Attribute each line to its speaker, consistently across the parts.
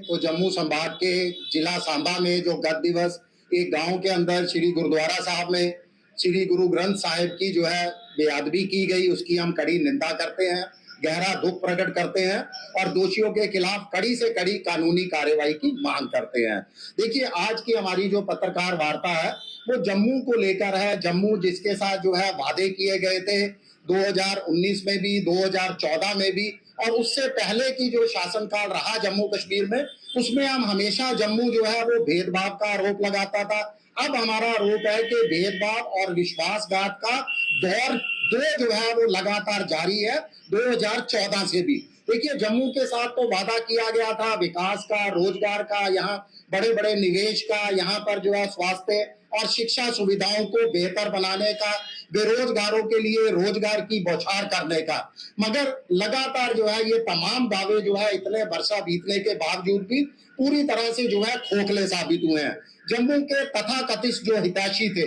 Speaker 1: तो जम्मू संभाग के जिला सांबा में जो गत दिवस एक गांव के अंदर श्री गुरुद्वारा साहब में श्री गुरु ग्रंथ साहिब की जो है बेअदबी की गई, उसकी हम कड़ी निंदा करते हैं, गहरा दुख प्रकट करते हैं और दोषियों के खिलाफ कड़ी से कड़ी कानूनी कार्रवाई की मांग करते हैं। देखिए, आज की हमारी जो पत्रकार वार्ता है वो जम्मू को लेकर है। जम्मू जिसके साथ जो है वादे किए गए थे 2019 में भी, 2014 में भी और उससे पहले की जो शासनकाल रहा जम्मू कश्मीर में, उसमें हम हमेशा जम्मू जो है वो भेदभाव का आरोप लगाता था। अब हमारा आरोप है कि भेदभाव और विश्वासघात का दौर जो है वो लगातार जारी है 2014 से भी। देखिए, जम्मू के साथ तो वादा किया गया था विकास का, रोजगार का, यहाँ बड़े बड़े निवेश का, यहाँ पर जो है स्वास्थ्य और शिक्षा सुविधाओं को बेहतर बनाने का, बेरोजगारों के लिए रोजगार की बौछार करने का। मगर लगातार जो है ये तमाम दावे जो है इतने वर्षा बीतने के बावजूद भी पूरी तरह से जो है खोखले साबित हुए हैं। जम्मू के तथाकथित जो हितैषी थे,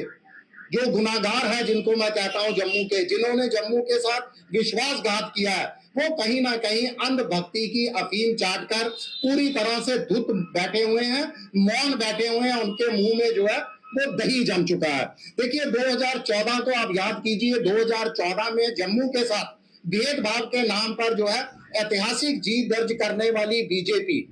Speaker 1: जो गुनाहगार है जिनको मैं कहता हूं जम्मू के, जिन्होंने जम्मू के साथ विश्वासघात किया है, वो कहीं ना कहीं अंधभक्ति की अफीम चाटकर पूरी तरह से धुत बैठे हुए हैं, मौन बैठे हुए हैं। उनके मुंह में जो है वो दही जम चुका है। देखिए, 2014 को आप याद कीजिए, 2014 में जम्मू के साथ भेदभाव के नाम पर जो है ऐतिहासिक जीत दर्ज करने वाली बीजेपी,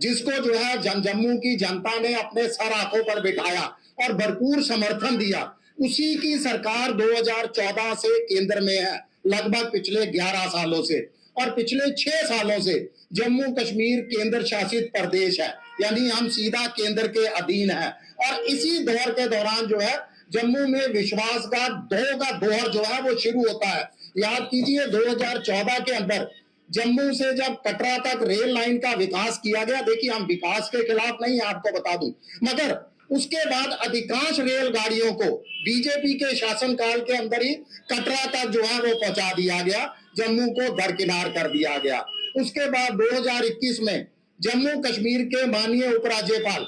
Speaker 1: जिसको जो है जम्मू की जनता ने अपने सर आंखों पर बिठाया और भरपूर समर्थन दिया, उसी की सरकार 2014 से केंद्र में है, लगभग पिछले 11 सालों से। और पिछले 6 सालों से जम्मू कश्मीर केंद्र शासित प्रदेश है, यानी हम सीधा केंद्र के अधीन है। और इसी दौर के दौरान जो है जम्मू में विश्वासघात का दौर जो है वो शुरू होता है। याद कीजिए, 2014 के अंदर जम्मू से जब कटरा तक रेल लाइन का विकास किया गया, देखिए हम विकास के खिलाफ नहीं, आपको बता दूं, मगर उसके बाद अधिकांश रेलगाड़ियों को बीजेपी के शासनकाल के अंदर ही कटरा तक जो है वो पहुंचा दिया गया, जम्मू को दरकिनार कर दिया गया। उसके बाद 2021 में जम्मू कश्मीर के माननीय उपराज्यपाल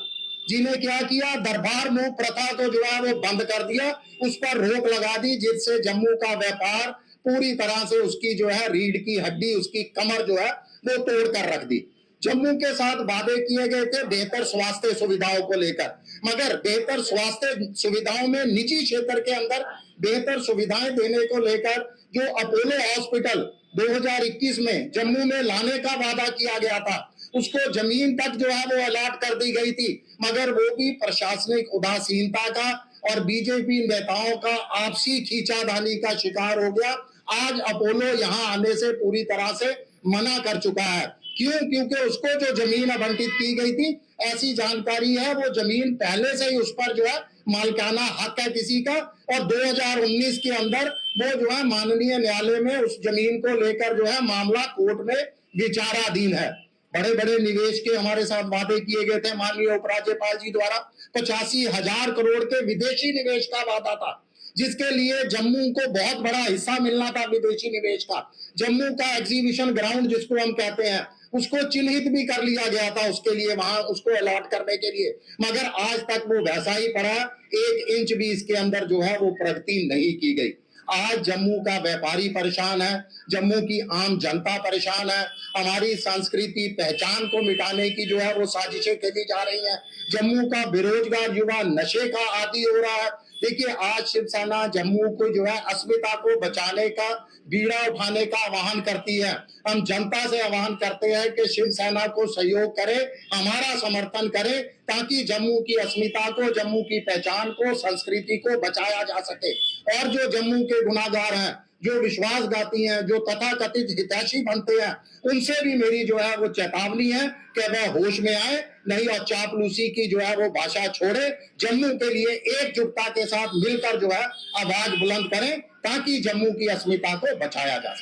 Speaker 1: जी ने क्या किया, दरबार मुंह प्रथा को जो है वो बंद कर दिया, उस पर रोक लगा दी, जिससे जम्मू का व्यापार पूरी तरह से उसकी जो है रीढ़ की हड्डी, उसकी कमर जो है वो तोड़ कर रख दी। जम्मू के साथ वादे किए गए थे बेहतर स्वास्थ्य सुविधाओं को लेकर, मगर बेहतर स्वास्थ्य सुविधाओं में निजी क्षेत्र के अंदर बेहतर सुविधाएं देने को लेकर जो अपोलो हॉस्पिटल 2021 में जम्मू में लाने का वादा किया गया था, उसको जमीन तक जो है वो अलॉट कर दी गई थी, मगर वो भी प्रशासनिक उदासीनता का और बीजेपी नेताओं का आपसी खींचातानी का शिकार हो गया। आज अपोलो यहां आने से पूरी तरह से मना कर चुका है। क्यों? क्योंकि उसको जो जमीन आवंटित की गई थी, ऐसी जानकारी है वो जमीन पहले से ही उस पर जो है मालिकाना हक है किसी का, और 2019 के अंदर वो जो है माननीय न्यायालय में उस जमीन को लेकर जो है मामला कोर्ट में विचाराधीन है। बड़े बड़े निवेश के हमारे साथ वादे किए गए थे माननीय उपराज्यपाल जी द्वारा, 85,000 करोड़ के विदेशी निवेश का वादा था, जिसके लिए जम्मू को बहुत बड़ा हिस्सा मिलना था विदेशी निवेश का। जम्मू का एग्जीबिशन ग्राउंड जिसको हम कहते हैं, उसको चिन्हित भी कर लिया गया था उसके लिए, वहां उसको अलॉट करने के लिए, मगर आज तक वो वैसा ही पड़ा, 1 इंच भी इसके अंदर जो है वो प्रगति नहीं की गई। आज जम्मू का व्यापारी परेशान है, जम्मू की आम जनता परेशान है, हमारी संस्कृति पहचान को मिटाने की जो है वो साजिशें खेली जा रही हैं। जम्मू का बेरोजगार युवा नशे का आदी हो रहा है। देखिए, आज शिवसेना जम्मू को जो है अस्मिता को बचाने का बीड़ा उठाने का आह्वान करती है। हम जनता से आह्वान करते हैं कि शिवसेना को सहयोग करें, हमारा समर्थन करें, ताकि जम्मू की अस्मिता को, जम्मू की पहचान को, संस्कृति को बचाया जा सके। और जो जम्मू के गुनाहगार हैं, जो विश्वासघाती हैं, जो तथाकथित हितैषी बनते हैं, उनसे भी मेरी जो है वो चेतावनी है कि वह होश में आए, नहीं और चापलूसी की जो है वो भाषा छोड़े, जम्मू के लिए एकजुटता के साथ मिलकर जो है आवाज बुलंद करें, ताकि जम्मू की अस्मिता को बचाया जा सके।